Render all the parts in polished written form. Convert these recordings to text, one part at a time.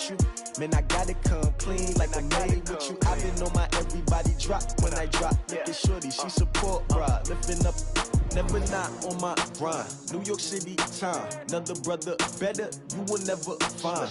with you. Man, I gotta come clean like I'm made with you. I've been on my everybody drop when I drop. Look at shorty, she support, bruh. Lifting up, never not on my grind. New York City time, another brother better, you will never find.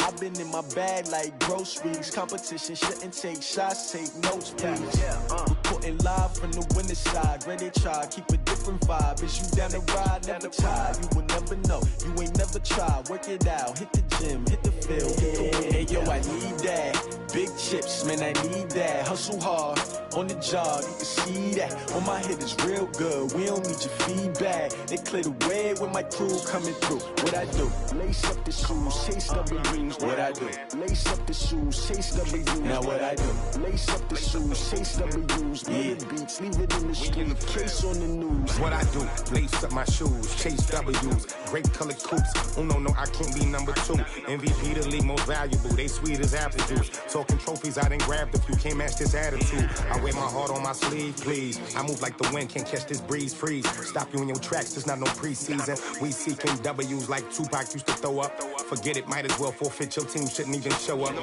I've been in my bag like groceries. Competition shouldn't take shots, take notes, please. Reporting live from the winning side. Ready to try, keep a different vibe. Is you down the ride, never tired. You will never know, you ain't never tried. Work it out, hit the gym, hit the field, hit the win. Hey yo, I need that. Big chips, man, I need that. Hustle hard, on the job, you can see that. On my hit is real good, we don't need your feedback. They clear the way with my crew coming through. What I do? Lace up the shoes, chase W's. What I do? Lace up the shoes, chase W's. Now what I do? Lace up the shoes, chase W's. Yeah. Beats, leave it in the street, case on the news. What I do? Lace up my shoes, chase W's. Great colored coops. Oh no, I can't be number 2. MVP the league most valuable. They sweet as apple juice. Talking trophies, I done grabbed a few. Can't match this attitude. I wear my heart on my sleeve, please. I move like the wind, can't catch this breeze, freeze. Stop you in your tracks, there's not no preseason. We seeking W's like Tupac used to throw up. Forget it, might as well forfeit. Your team shouldn't even show up.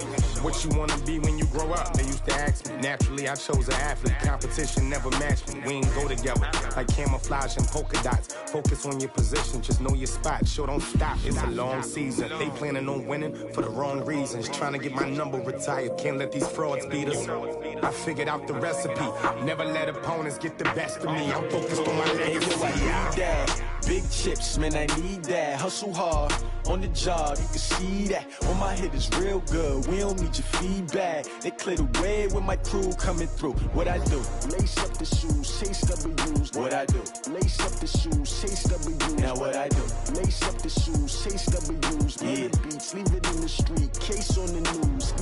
What you wanna be when you grow up? They used to ask me. Naturally, I chose an athlete. Competition never matched me. We ain't go together like camouflage and polka dots. Focus on your position, just know your spot. Sure, don't stop. It's a long season. They planning on winning for the wrong reasons. Trying to get my number retired. Can't let these frauds beat us. I figured out the recipe. Never let opponents get the best of me. I'm focused on my legacy. I need that. Big chips, man, I need that. Hustle hard, on the job, you can see that. On my hit is real good, we don't need your feedback. They clear the way with my crew coming through. What I do? Lace up the shoes, chase W's. What I do? Lace up the shoes, chase W's. Now what I do? Lace up the shoes, chase W's. Yeah. Beats, leave it in the street, case on the news.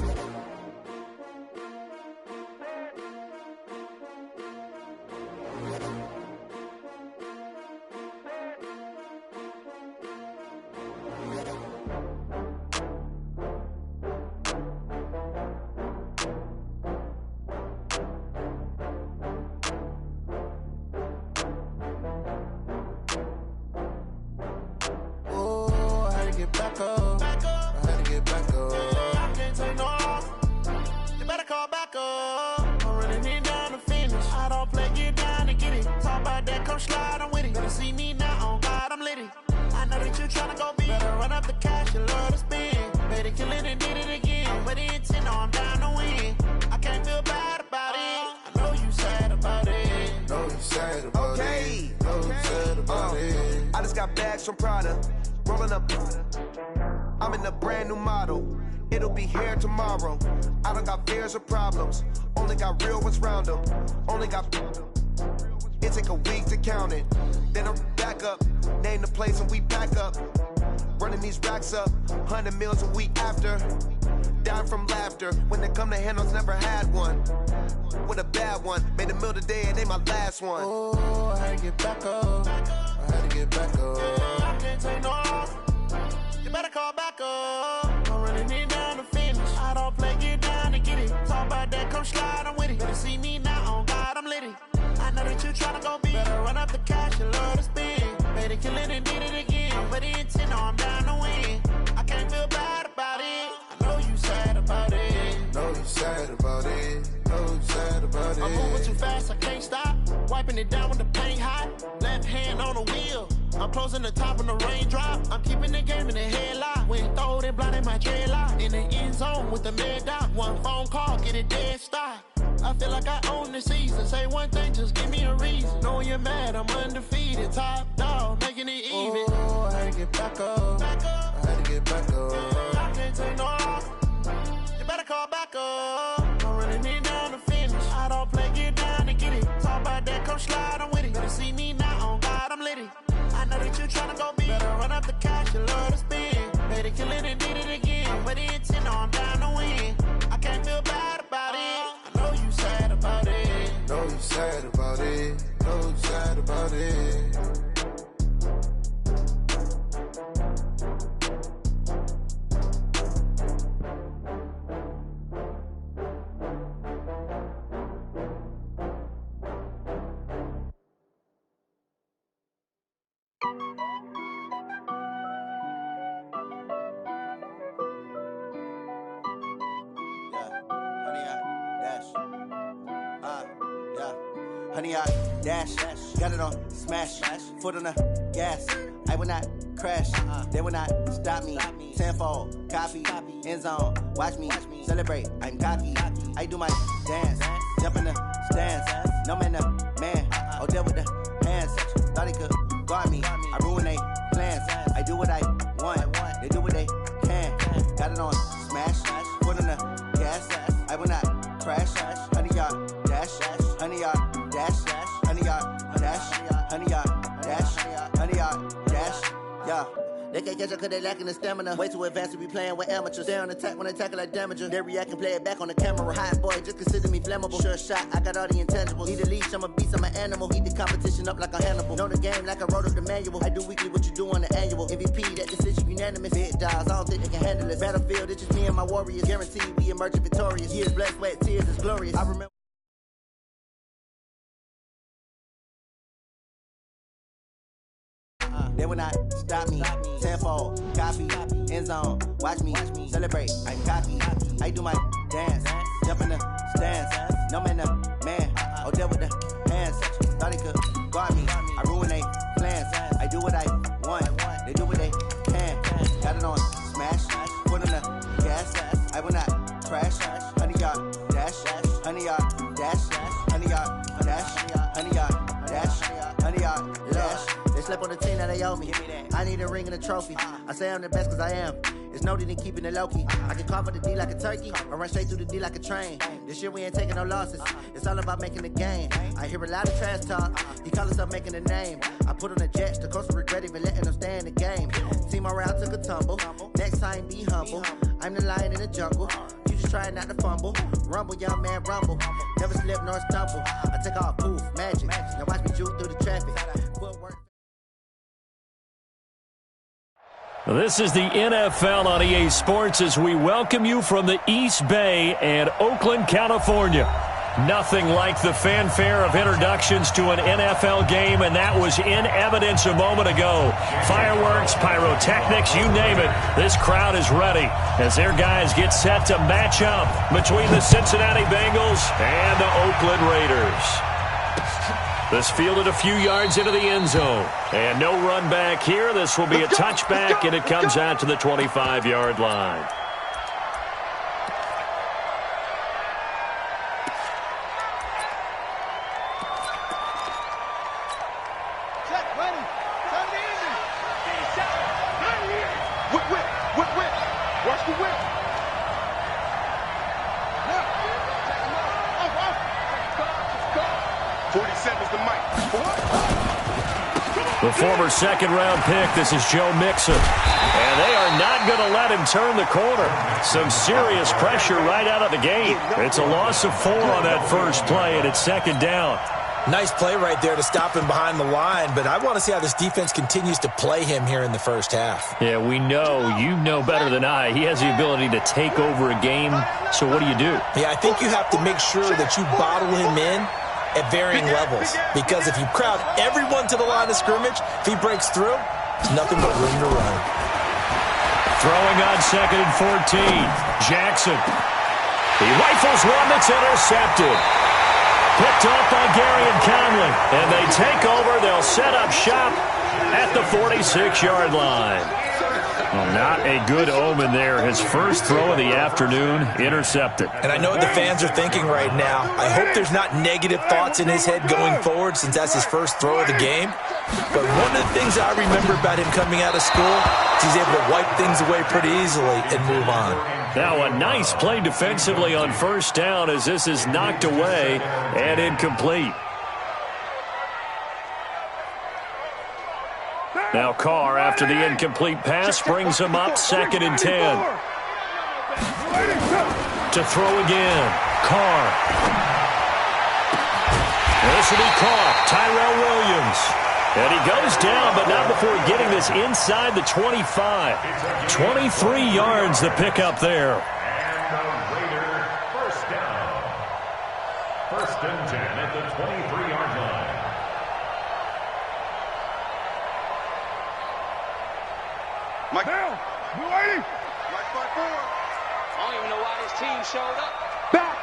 From Prada, rolling up. I'm in a brand new model. It'll be here tomorrow. I don't got fears or problems. Only got real ones round them. Only got. It take a week to count it. Then I'm back up. Name the place and we pack up. Running these racks up. 100 meals a week after. Dying from laughter. When they come to handles, never had one. With a bad one. Made a meal today and they my last one. Oh, I had to get back up. I had to get back up. I can't take no off. You better call back up. I'm running it down to finish. I don't play, get down to get it. Talk about that, come slide, I'm with it. Better see me now, on God, I'm litty. I know that you tryna go big. Better run up the cash, you love to spend. Better kill it and did it again. I'm with the intent, no, I'm down to win. I can't feel bad about it. I know you sad about it. Know you sad about it. Know you sad about it. I'm moving too fast, I can't stop. Wiping it down with the paint hot. Left hand on the wheel. I'm closing the top when the raindrop. I'm keeping the game in the headlock. When throw it blind in my dreadlock. In the end zone with the mid dot. One phone call, get it dead stop. I feel like I own the season. Say one thing, just give me a reason. Knowing you're mad, I'm undefeated. Top dog, making it even. Oh, I had to get back up. I had to get back up. I can't take no off. You better call back up. I'm running it down to finish. I don't play, get down to get it. Talk about that, come slide, I'm with it. Better see me now, on God, I'm litty. I know that you tryna go big. Better run up the cash, you love to spend. Better kill it and did it again. I'm with the intent, no, I'm down to win. I can't feel bad about it. I know you sad about it. Know you sad about it. Know you sad about it. honey, I dash, got it on, smash, foot on the gas. I will not crash, they will not stop me. Tenfold, copy, end zone, watch me celebrate. I'm cocky, I do my dance, jump in the stands. No man, the man, oh, there with the hands. Thought he could guard me, I ruin they plans. I do what I want, they do what they can. Got it on, smash, foot on the gas. I will not crash, honey, y'all dash, honey, y'all dash, honey, y'all dash, honey, y'all dash, honey, y'all dash, yeah. They can't catch up cause they lacking the stamina. Way too advanced to be playing with amateurs. Stay on attack when they tackle like damager. They react and play it back on the camera. Hot boy, just consider me flammable. Sure shot, I got all the intangibles. Need a leash, I'm a beast, I'm an animal. Eat the competition up like a Hannibal. Know the game like I wrote up the manual. I do weekly what you do on the annual. MVP, that decision unanimous. Big dogs, I don't think they can handle it. Battlefield, it's just me and my warriors. Guaranteed we emerge victorious. Years, blood, sweat, tears, it's glorious. I remember. They will not stop me. Tenfold, copy, end zone, watch me celebrate. I'm cocky, I do my dance, jump in the stands. No man, the man, oh, there with the hands. Thought he could guard me, I ruin they plans. I do what I want, they do what they can. Got it on, smash, foot on the gas. I will not crash, honey, y'all dash, honey, y'all dash, honey, y'all dash, honey, y'all dash, honey, y'all dash. They slept on the team that they owe me. I need a ring and a trophy. I say I'm the best cause I am. It's no need in keeping it low-key. I can carve up the D like a turkey or run straight through the D like a train. This year we ain't taking no losses. It's all about making the game. I hear a lot of trash talk. He call himself making a name. I put on the jets. The coach will regret even letting them stay in the game. Team morale took a tumble. Next time be humble. I'm the lion in the jungle. You just trying not to fumble. Rumble, young man, rumble. Never slip nor stumble. I take off poof, magic. Now watch me juke through the traffic. Footwork. This is the NFL on EA Sports as we welcome you from the East Bay and Oakland, California. Nothing like the fanfare of introductions to an NFL game, and that was in evidence a moment ago. Fireworks, pyrotechnics, you name it. This crowd is ready as their guys get set to match up between the Cincinnati Bengals and the Oakland Raiders. This fielded a few yards into the end zone. And no run back here. This will be a touchback, and it comes out to the 25-yard line. Watch the whip. The former second-round pick, this is Joe Mixon. And they are not going to let him turn the corner. Some serious pressure right out of the gate. It's a loss of 4 on that first play, and it's second down. Nice play right there to stop him behind the line, but I want to see how this defense continues to play him here in the first half. Yeah, we know. You know better than I. He has the ability to take over a game, so what do you do? Yeah, I think you have to make sure that you bottle him in at varying levels, because if you crowd everyone to the line of scrimmage, if he breaks through, there's nothing but room to run. Throwing on 2nd and 14. Jackson. He rifles one that's intercepted. Picked up by Gary and Conley. And they take over. They'll set up shop at the 46-yard line. Well, not a good omen there. His first throw of the afternoon, intercepted. And I know what the fans are thinking right now. I hope there's not negative thoughts in his head going forward since that's his first throw of the game. But one of the things I remember about him coming out of school is he's able to wipe things away pretty easily and move on. Now a nice play defensively on first down as this is knocked away and incomplete. Now Carr, after the incomplete pass, brings him up 2nd and 10. To throw again. Carr. This will be caught. Tyrell Williams. And he goes down, but not before getting this inside the 25. 23 yards the pickup there. And the Raiders first down. 1st and 10 at the 23-yard line. Mike down. You ready? Right by 4. I don't even know why this team showed up. Back.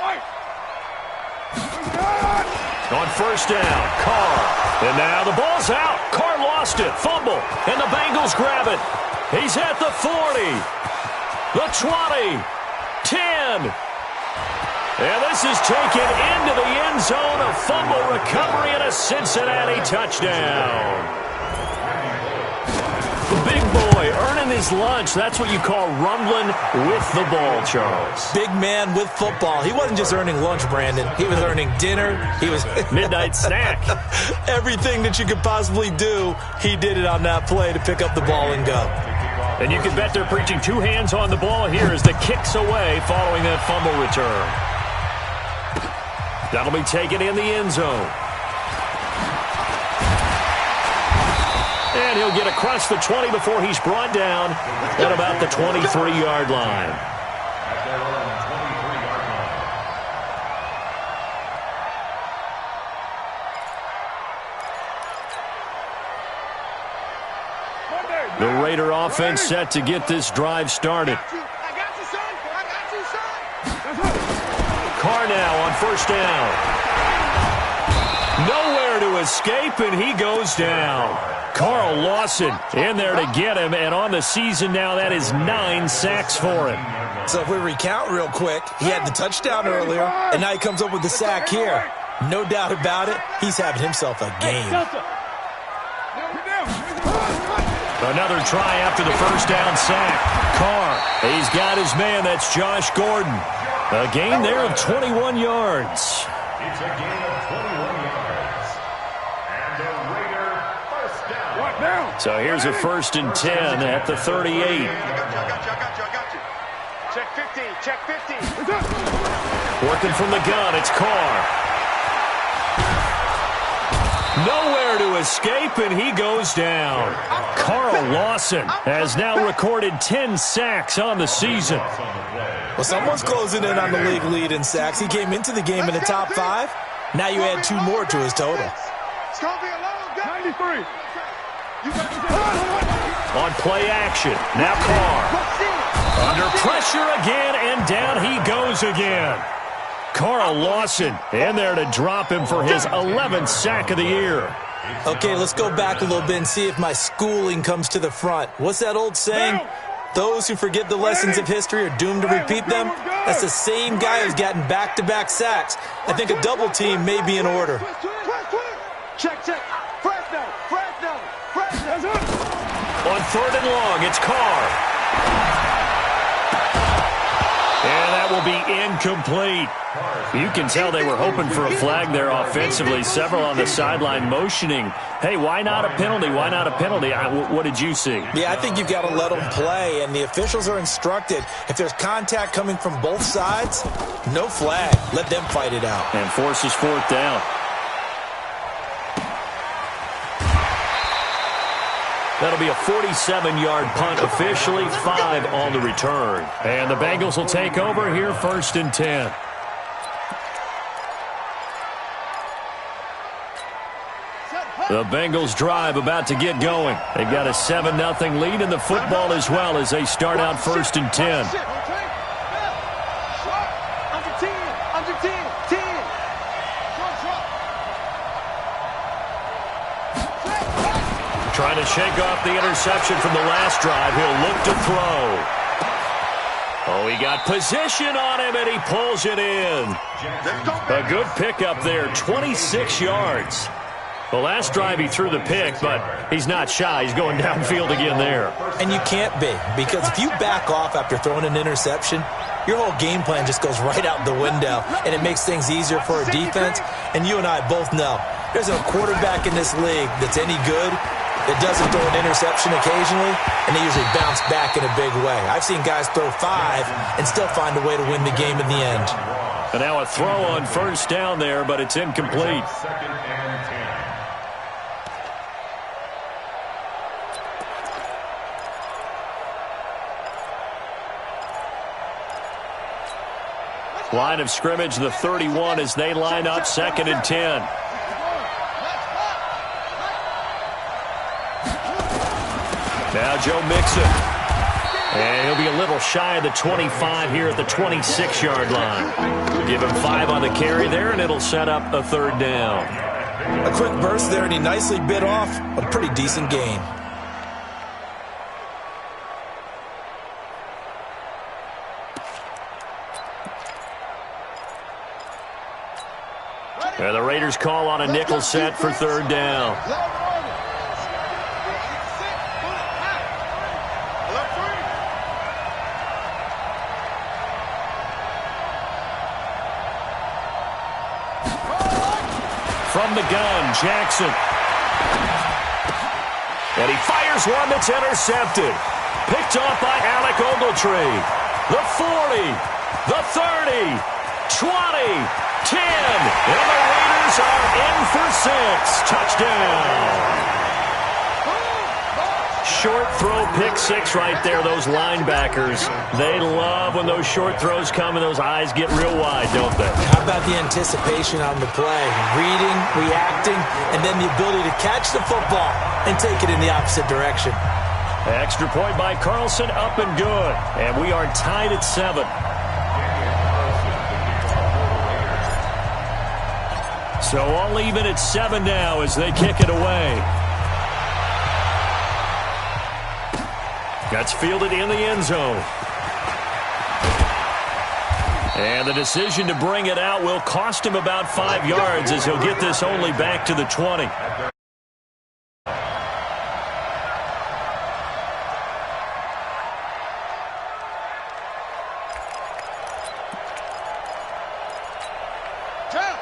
White. On first down, Carr. And now the ball's out. Carr lost it. Fumble. And the Bengals grab it. He's at the 40. The 20. 10. And this is taken into the end zone. A fumble recovery and a Cincinnati touchdown. The big boy earning his lunch. That's what you call rumbling with the ball, Charles. Big man with football. He wasn't just earning lunch, Brandon. He was earning dinner. He was midnight snack. Everything that you could possibly do, he did it on that play to pick up the ball and go. And you can bet they're preaching two hands on the ball here as the kick's away following that fumble return. That'll be taken in the end zone. And he'll get across the 20 before he's brought down at about the 23-yard line. The Raider offense set to get this drive started. Carr now on first down. Nowhere to escape, and he goes down. Carl Lawson in there to get him, and on the season now, that is 9 sacks for him. So if we recount real quick, he had the touchdown earlier, and now he comes up with the sack here. No doubt about it, he's having himself a game. Another try after the first down sack. Carr, he's got his man. That's Josh Gordon. A gain there of 21 yards. It's a gain of 21 yards. And the Raider first down. So here's a 1st and 10 at the 38. I got you. Check 50, check 50. Working from the gun, it's Carr. Nowhere to escape, and he goes down. Carl Lawson has now recorded 10 sacks on the season. Well, someone's closing in on the league lead in sacks. He came into the game in the top 5. Now you add 2 more to his total. It's going to be a long game. 93. On play action, now Carr. Under pressure again, and down he goes again. Carl Lawson in there to drop him for his 11th sack of the year. Okay, let's go back a little bit and see if my schooling comes to the front. What's that old saying? Those who forget the lessons of history are doomed to repeat them. That's the same guy who's gotten back-to-back sacks. I think a double team may be in order. Check. Fresno. On 3rd and long, it's Carr. And that will be incomplete. You can tell they were hoping for a flag there offensively. Several on the sideline motioning, hey, why not a penalty? Why not a penalty? What did you see? Yeah, I think you've got to let them play, and the officials are instructed. If there's contact coming from both sides, no flag. Let them fight it out. And forces 4th down. That'll be a 47-yard punt, officially 5 on the return. And the Bengals will take over here, 1st and 10. The Bengals drive about to get going. They've got a 7-0 lead in the football as well as they start out 1st and 10. Under 10. Trying to shake off the interception from the last drive. He'll look to throw. Oh, he got position on him, and he pulls it in. A good pickup there, 26 yards. The last drive he threw the pick, but he's not shy. He's going downfield again there. And you can't be, because if you back off after throwing an interception, your whole game plan just goes right out the window, and it makes things easier for a defense. And you and I both know there's a quarterback in this league that's any good that doesn't throw an interception occasionally, and they usually bounce back in a big way. I've seen guys throw 5 and still find a way to win the game in the end. And now a throw on 1st down there, but it's incomplete. Line of scrimmage, the 31 as they line up, 2nd and 10. Now Joe Mixon. And he'll be a little shy of the 25 here at the 26-yard line. Give him 5 on the carry there, and it'll set up a third down. A quick burst there, and he nicely bit off a pretty decent gain. And the Raiders call on a nickel set for third down. From the gun, Jackson. And he fires one that's intercepted. Picked off by Alec Ogletree. The 40, the 30, 20, 10, and the Raiders are in for 6. Touchdown. Short throw, pick 6 right there. Those linebackers, they love when those short throws come and those eyes get real wide, don't they? How about the anticipation on the play? Reading, reacting, and then the ability to catch the football and take it in the opposite direction. Extra point by Carlson, up and good. And we are tied at 7. So all even at 7 now as they kick it away. That's fielded in the end zone. And the decision to bring it out will cost him about 5 yards as he'll get this only back to the 20.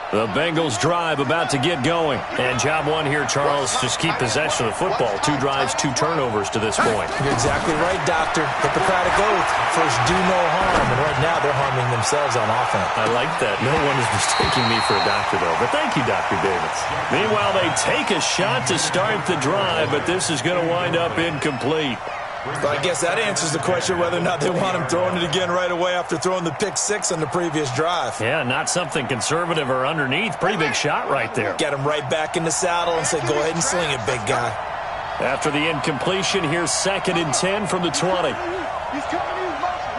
The Bengals drive about to get going. And job one here, Charles, just keep possession of the football. 2 drives, 2 turnovers to this point. You're exactly right, Doctor. Hippocratic oath. First, do no harm. And right now, they're harming themselves on offense. I like that. No one is mistaking me for a doctor, though. But thank you, Dr. Davis. Meanwhile, they take a shot to start the drive, but this is going to wind up incomplete. But I guess that answers the question whether or not they want him throwing it again right away after throwing the pick 6 on the previous drive. Yeah, not something conservative or underneath. Pretty big shot right there. Get him right back in the saddle and say, go ahead and sling it, big guy. After the incompletion, here's 2nd and 10 from the 20. He's coming in motion.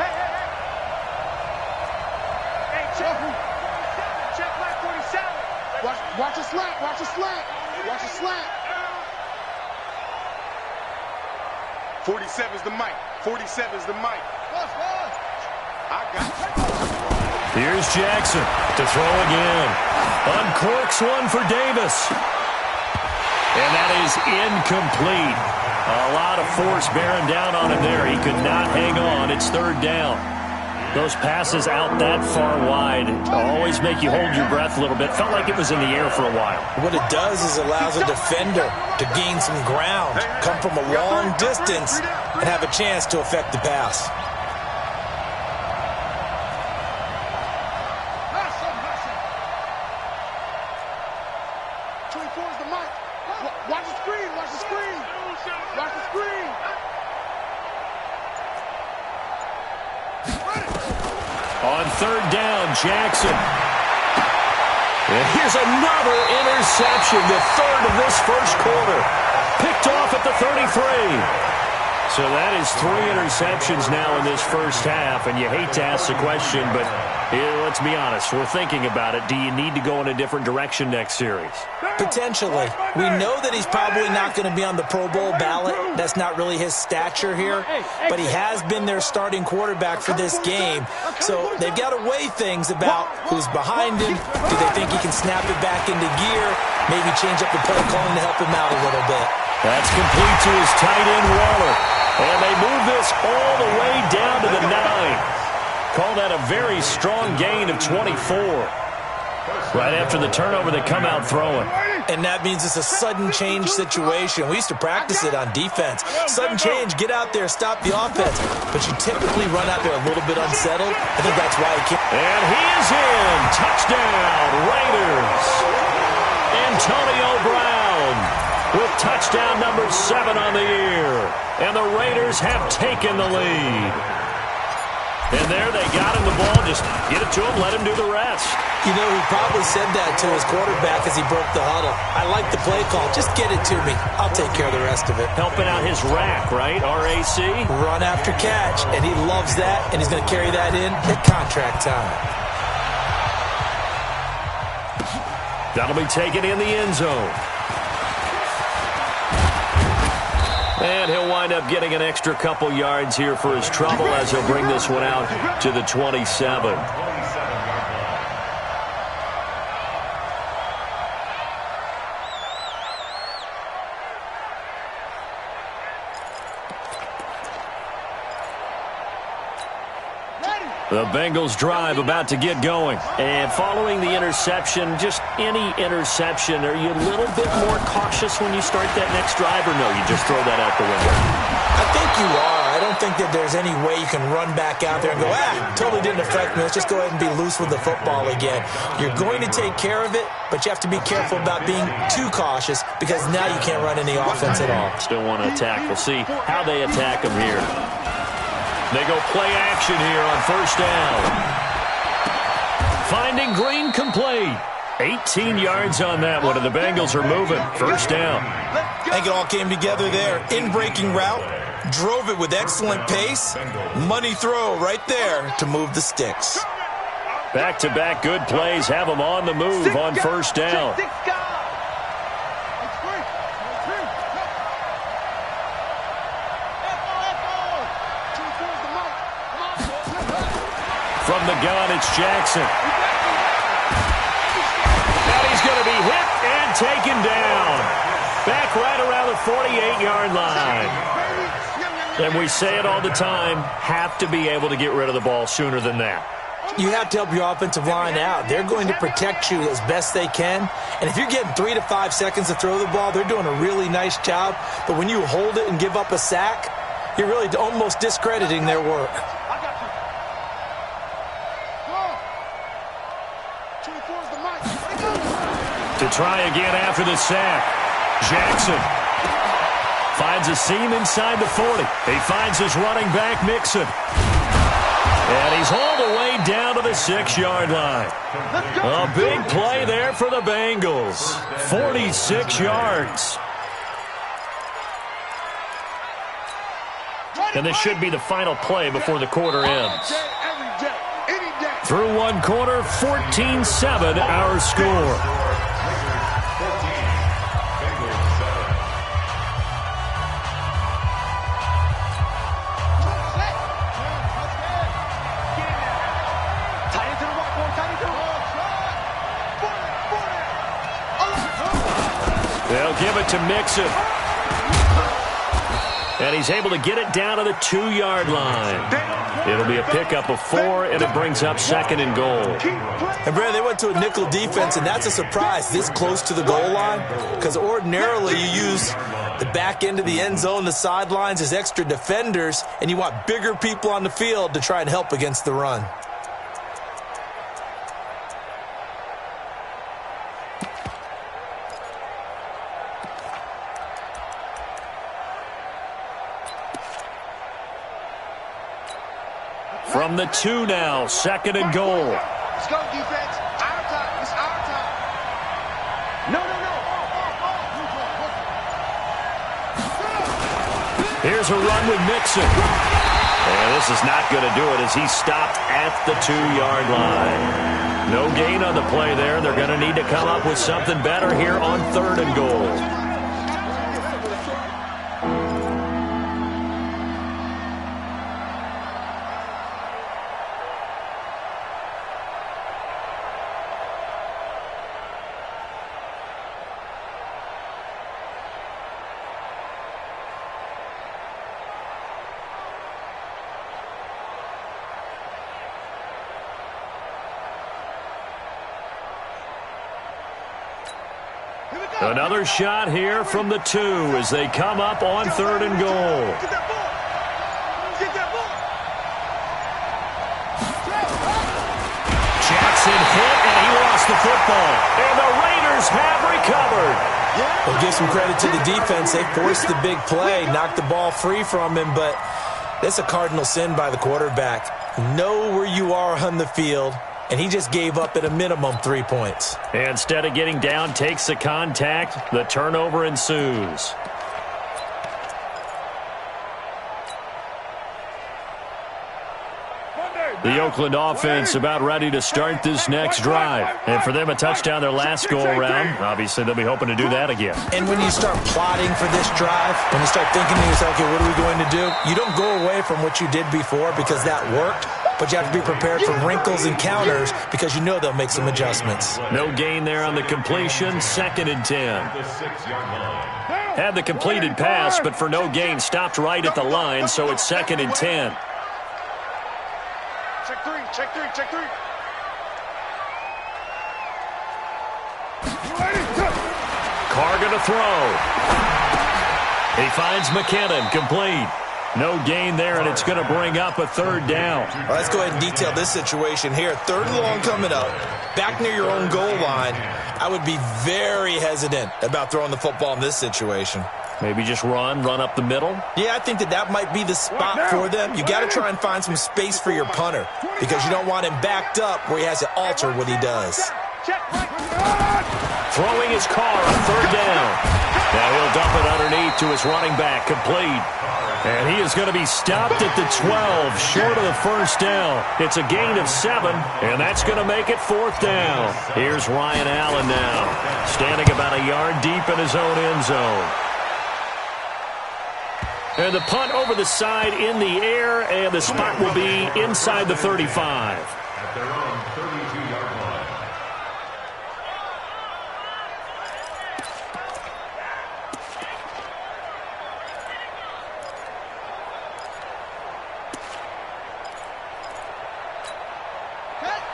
Hey, check my 47. Watch a slant. Watch a slant. 47's the mic. 47's the mic. I got it. Here's Jackson to throw again. Uncorks one for Davis. And that is incomplete. A lot of force bearing down on him there. He could not hang on. It's 3rd down. Those passes out that far wide always make you hold your breath a little bit. Felt like it was in the air for a while. What it does is allows a defender to gain some ground, come from a long distance, and have a chance to affect the pass. Watch the screen. On 3rd down, Jackson. And here's another interception, the 3rd of this first quarter. Picked off at the 33. So that is 3 interceptions now in this first half, and you hate to ask the question, but let's be honest, we're thinking about it. Do you need to go in a different direction next series? Potentially. We know that he's probably not going to be on the Pro Bowl ballot. That's not really his stature here, but he has been their starting quarterback for this game. So they've got to weigh things about who's behind him. Do they think he can snap it back into gear? Maybe change up the play calling to help him out a little bit. That's complete to his tight end, Waller. And they move this all the way down to the 9. Call that a very strong gain of 24. Right after the turnover, they come out throwing. And that means it's a sudden change situation. We used to practice it on defense. Sudden change, get out there, stop the offense. But you typically run out there a little bit unsettled. I think that's why he can't. And he is in. Touchdown, Raiders. Antonio Brown with touchdown number 7 on the year. And the Raiders have taken the lead. And there they got him the ball. Just get it to him, let him do the rest. You know, he probably said that to his quarterback as he broke the huddle. I like the play call. Just get it to me. I'll take care of the rest of it. Helping out his rack, right? R-A-C? Run after catch. And he loves that, and he's going to carry that in at contract time. That'll be taken in the end zone. And he'll wind up getting an extra couple yards here for his trouble as he'll bring this one out to the 27. The Bengals drive about to get going. And following the interception, just any interception, are you a little bit more cautious when you start that next drive, or no, you just throw that out the window? I think you are. I don't think that there's any way you can run back out there and go, totally didn't affect me. Let's just go ahead and be loose with the football again. You're going to take care of it, but you have to be careful about being too cautious because now you can't run any offense at all. Still want to attack. We'll see how they attack them here. They go play action here on first down. Finding Green complete. 18 yards on that one, and the Bengals are moving. First down. I think it all came together there. In-breaking route, drove it with excellent pace. Money throw right there to move the sticks. Back-to-back good plays have them on the move on first down. From the gun, it's Jackson. And he's going to be hit and taken down. Back right around the 48-yard line. And we say it all the time, have to be able to get rid of the ball sooner than that. You have to help your offensive line out. They're going to protect you as best they can. And if you're getting 3 to 5 seconds to throw the ball, they're doing a really nice job. But when you hold it and give up a sack, you're really almost discrediting their work. To try again after the sack. Jackson finds a seam inside the 40. He finds his running back, Mixon. And he's hauled away down to the 6-yard line. A big play there for the Bengals. 46 yards. And this should be the final play before the quarter ends. Through one quarter, 14-7 our score. They'll give it to Mixon. And he's able to get it down to the 2-yard line. It'll be a pickup of 4, and it brings up 2nd and goal. And, Brad, they went to a nickel defense, and that's a surprise this close to the goal line because ordinarily you use the back end of the end zone, the sidelines as extra defenders, and you want bigger people on the field to try and help against the run. From the 2 now, 2nd and goal. Let's go, defense. Our time. It's our time. No. Here's a run with Mixon. And this is not going to do it as he stopped at the 2-yard line. No gain on the play there. They're going to need to come up with something better here on 3rd and goal. Another shot here from the 2 as they come up on 3rd and goal. Jackson hit, and he lost the football. And the Raiders have recovered. Well, give some credit to the defense. They forced the big play, knocked the ball free from him, but that's a cardinal sin by the quarterback. know where you are on the field, and he just gave up at a minimum 3 points. Instead of getting down, takes the contact. The turnover ensues. The Oakland offense about ready to start this next drive. And for them, a touchdown their last go-around. Obviously, they'll be hoping to do that again. And when you start plotting for this drive, when you start thinking to yourself, okay, what are we going to do? You don't go away from what you did before because that worked, but you have to be prepared for wrinkles and counters because you know they'll make some adjustments. No gain there on the completion, 2nd and 10. Had the completed pass, but for no gain, stopped right at the line, so it's 2nd and 10. Check three. Carr going to throw. He finds McKinnon, complete. No gain there, and it's going to bring up a 3rd down. Well, let's go ahead and detail this situation here. 3rd and long coming up, back near your own goal line. I would be very hesitant about throwing the football in this situation. Maybe just run up the middle? Yeah, I think that might be the spot for them. You got to try and find some space for your punter because you don't want him backed up where he has to alter what he does. Throwing his Carr on 3rd down. Now he'll dump it underneath to his running back, complete. And he is going to be stopped at the 12, short of the 1st down. It's a gain of 7, and that's going to make it 4th down. Here's Ryan Allen now, standing about a yard deep in his own end zone. And the punt over the side in the air, and the spot will be inside the 35. At their own 32-yard line.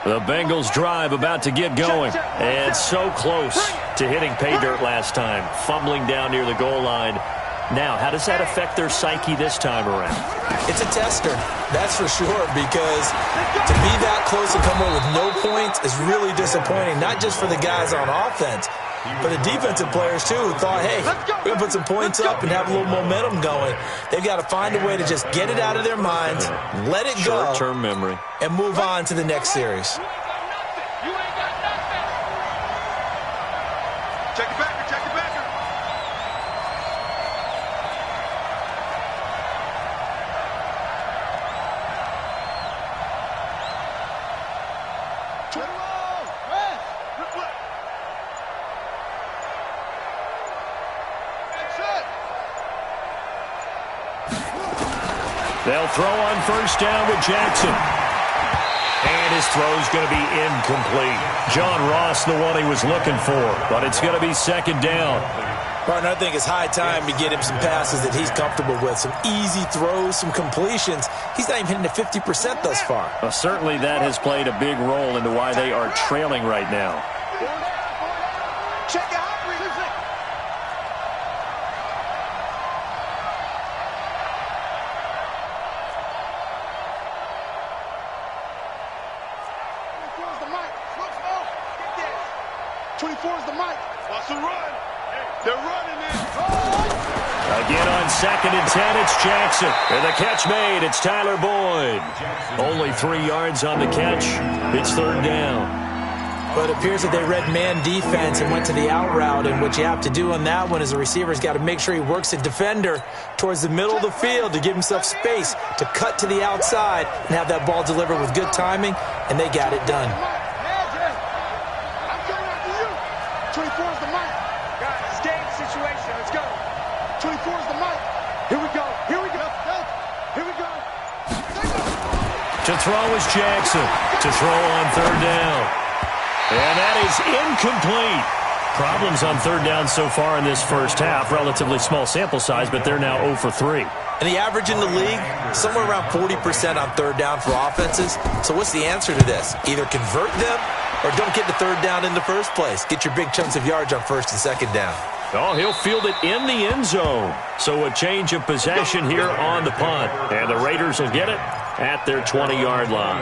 The Bengals drive about to get going, and so close to hitting pay dirt last time, fumbling down near the goal line. Now, how does that affect their psyche this time around? It's a tester, that's for sure, because to be that close and come away with no points is really disappointing, not just for the guys on offense, but the defensive players, too, who thought, hey, we're going to put some points up and have a little momentum going. They've got to find a way to just get it out of their minds, let it go, short-term memory, and move on to the next series. Check it back. They'll throw on 1st down with Jackson. And his throw's going to be incomplete. John Ross, the one he was looking for, but it's going to be 2nd down. Partner, I think it's high time to get him some passes that he's comfortable with, some easy throws, some completions. He's not even hitting the 50% thus far. Well, certainly that has played a big role into why they are trailing right now. Check out. Again on 2nd and 10, it's Jackson. And the catch made, it's Tyler Boyd. Only 3 yards on the catch. It's 3rd down. But it appears that they read man defense and went to the out route, and what you have to do on that one is the receiver's got to make sure he works the defender towards the middle of the field to give himself space to cut to the outside and have that ball delivered with good timing, and they got it done. I'm coming after you. 24 is the mic. Guys, it's game situation. Let's go. 24 is the mic. Here we go. Here we go. Here we go. To throw is Jackson. To throw on 3rd down. And that is incomplete. Problems on 3rd down so far in this first half. Relatively small sample size, but they're now 0 for 3. And the average in the league, somewhere around 40% on 3rd down for offenses. So what's the answer to this? Either convert them or don't get the 3rd down in the first place. Get your big chunks of yards on 1st and 2nd down. Oh, he'll field it in the end zone. So a change of possession here on the punt. And the Raiders will get it at their 20-yard line.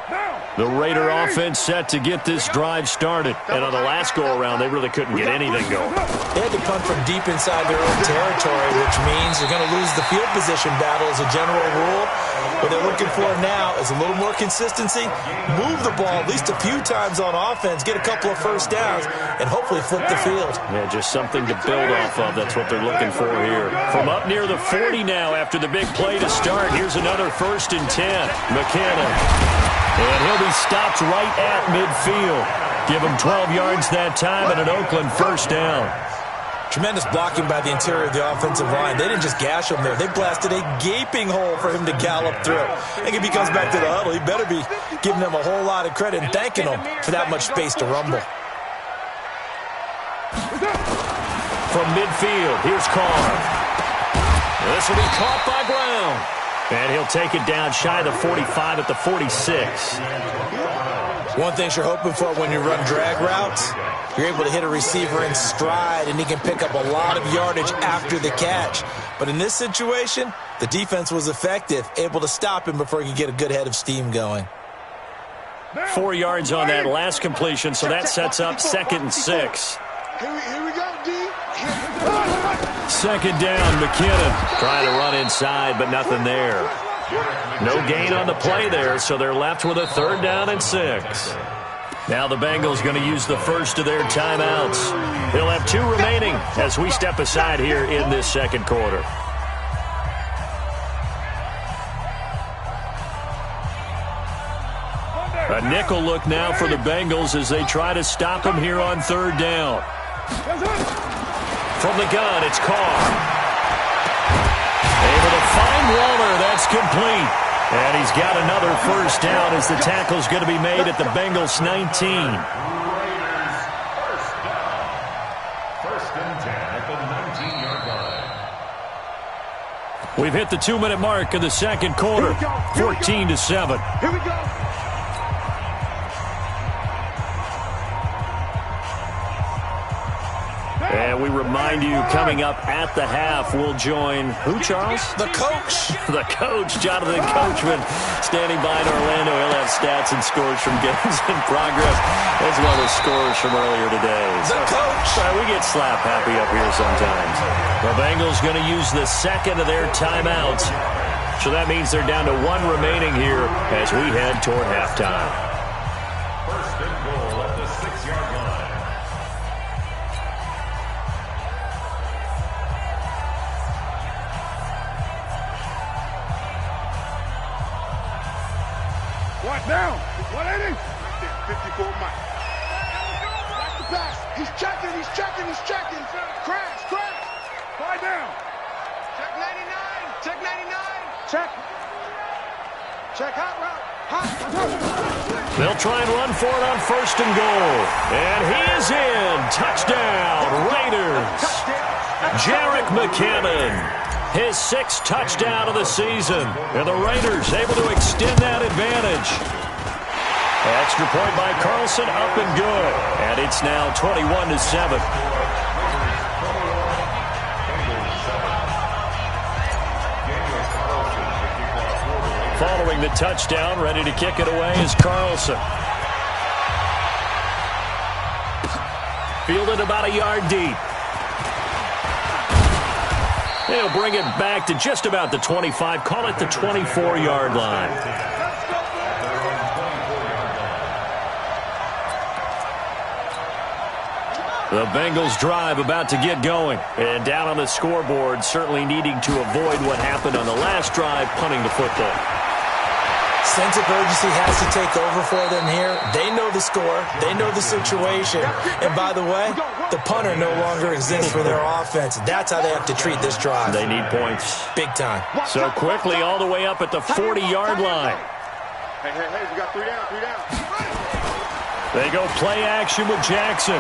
Now. The Raider offense set to get this drive started. And on the last go-around, they really couldn't get anything going. They had to punt from deep inside their own territory, which means they're going to lose the field position battle as a general rule. What they're looking for now is a little more consistency, move the ball at least a few times on offense, get a couple of first downs, and hopefully flip the field. Yeah, just something to build off of. That's what they're looking for here. From up near the 40 now after the big play to start, here's another 1st and 10. McKinnon. And he'll be stopped right at midfield. Give him 12 yards that time and an Oakland 1st down. Tremendous blocking by the interior of the offensive line. They didn't just gash him there. They blasted a gaping hole for him to gallop through. I think if he comes back to the huddle, he better be giving them a whole lot of credit and thanking them for that much space to rumble. From midfield, here's Carr. This will be caught by Brown. And he'll take it down shy of the 45 at the 46. One thing you're hoping for when you run drag routes, you're able to hit a receiver in stride, and he can pick up a lot of yardage after the catch. But in this situation, the defense was effective, able to stop him before he could get a good head of steam going. 4 yards on that last completion, so that sets up 2nd and 6. Here we go, D. 2nd down, McKinnon trying to run inside, but nothing there. No gain on the play there, so they're left with a 3rd down and 6. Now the Bengals going to use the first of their timeouts. He'll have 2 remaining as we step aside here in this 2nd quarter. A nickel look now for the Bengals as they try to stop him here on 3rd down. From the gun, it's Carr. Able to find Waller. That's complete. And he's got another 1st down as the tackle's going to be made at the Bengals 19. Raiders 1st down. 1st and 10 at the 19-yard line. We've hit the 2-minute mark of the 2nd quarter. 14-7. Here we go. And we remind you, coming up at the half, we'll join who, Charles? The coach. The coach, Jonathan Coachman, standing by in Orlando. He'll have stats and scores from games in progress, as well as scores from earlier today. The coach. We get slap happy up here sometimes. The Bengals going to use the 2nd of their timeouts. So that means they're down to 1 remaining here as we head toward halftime. 1st and goal at the 6-yard line. Down. 180. 54 Mike. Watch the pass. He's checking. Crash. 5 down. Check 99. Check hot route. They'll try and run for it on 1st and goal. And he is in. Touchdown, Raiders. Jerick McKinnon. His 6th touchdown of the season. And the Raiders able to extend that advantage. Extra point by Carlson, up and good. And it's now 21-7. Following the touchdown, ready to kick it away is Carlson. Fielded about a yard deep. They'll bring it back to just about the 25, call it the 24-yard line. The Bengals drive about to get going. And down on the scoreboard, certainly needing to avoid what happened on the last drive, punting the football. Sense of urgency has to take over for them here. They know the score. They know the situation. And by the way, the punter no longer exists for their offense. That's how they have to treat this drive. They need points. Big time. So quickly all the way up at the 40-yard line. Hey, we got 3 down. They go play action with Jackson.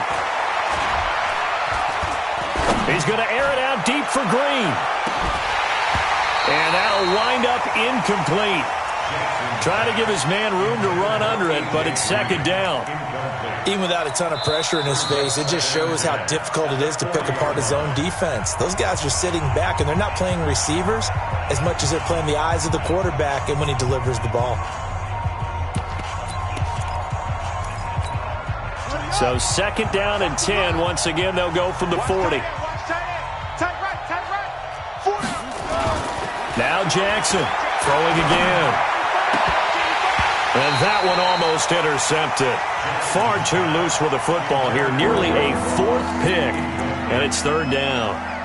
He's going to air it out deep for Green. And that'll wind up incomplete. Trying to give his man room to run under it, but it's 2nd down. Even without a ton of pressure in his face, it just shows how difficult it is to pick apart his own defense. Those guys are sitting back, and they're not playing receivers as much as they're playing the eyes of the quarterback and when he delivers the ball. So 2nd down and 10. Once again, they'll go from the 40. Now Jackson throwing again. And that one almost intercepted. Far too loose with the football here. Nearly a 4th pick. And it's 3rd down.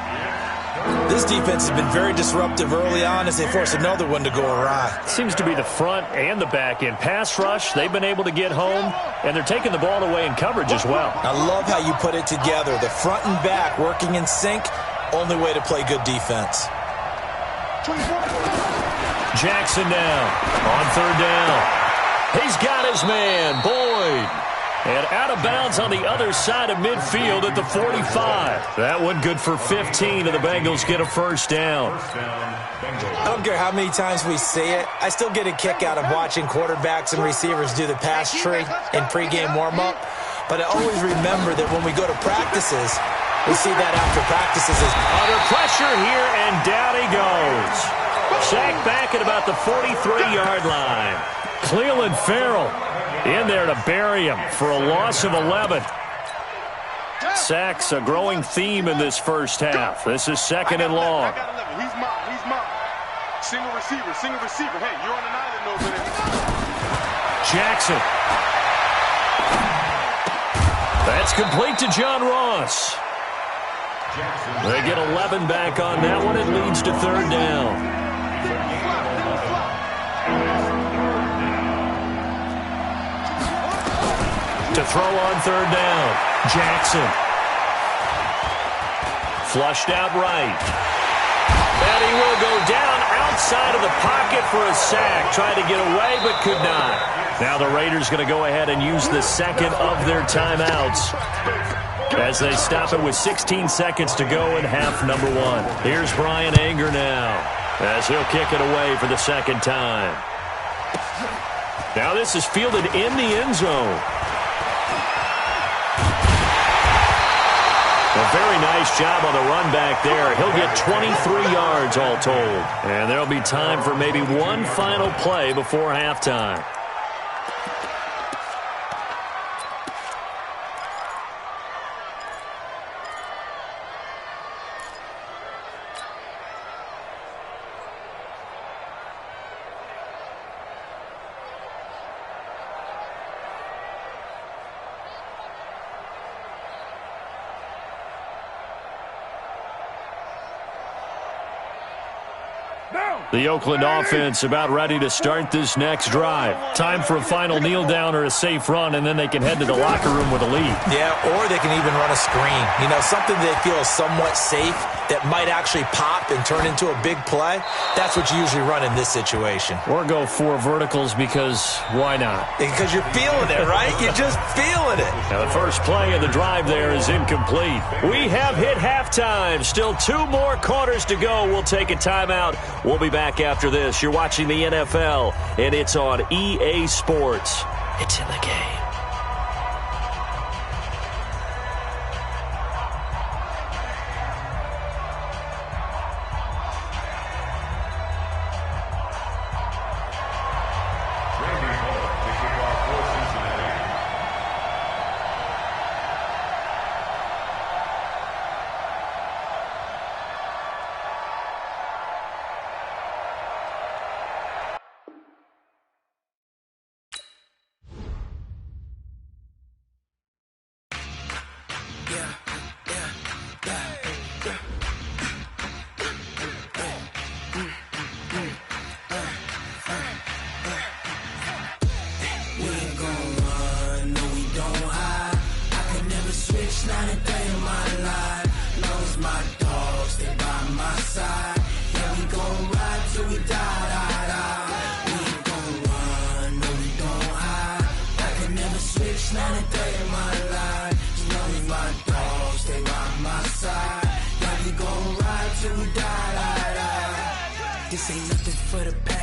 This defense has been very disruptive early on as they force another one to go awry. Seems to be the front and the back end. Pass rush, they've been able to get home, and they're taking the ball away in coverage as well. I love how you put it together. The front and back working in sync, only way to play good defense. Jackson now on 3rd down. He's got his man, Boyd. And out of bounds on the other side of midfield at the 45. That one good for 15, and the Bengals get a 1st down. I don't care how many times we see it. I still get a kick out of watching quarterbacks and receivers do the pass tree in pregame warm-up. But I always remember that when we go to practices, we see that after practices. Under pressure here, and down he goes. Sacked back at about the 43-yard line. Cleveland Farrell in there to bury him for a loss of 11. Sacks a growing theme in this first half. This is 2nd and long. He's mine. Single receiver. Hey, you're on an island over there. Jackson. That's complete to John Ross. They get 11 back on that one. It leads to 3rd down. To throw on 3rd down, Jackson. Flushed out right. And he will go down outside of the pocket for a sack. Tried to get away, but could not. Now the Raiders going to go ahead and use the 2nd of their timeouts as they stop it with 16 seconds to go in half number 1. Here's Brian Anger now as he'll kick it away for the 2nd time. Now this is fielded in the end zone. A very nice job on the run back there. He'll get 23 yards all told. And there'll be time for maybe one final play before halftime. The Oakland offense about ready to start this next drive. Time for a final kneel down or a safe run, and then they can head to the locker room with a lead. Yeah, or they can even run a screen. You know, something they feel is somewhat safe that might actually pop and turn into a big play. That's what you usually run in this situation. Or go 4 verticals because why not? Because you're feeling it, right? You're just feeling it. Now the first play of the drive there is incomplete. We have hit halftime. Still 2 more quarters to go. We'll take a timeout. We'll be back after this. You're watching the NFL, and it's on EA Sports. It's in the game. This ain't nothing for the past.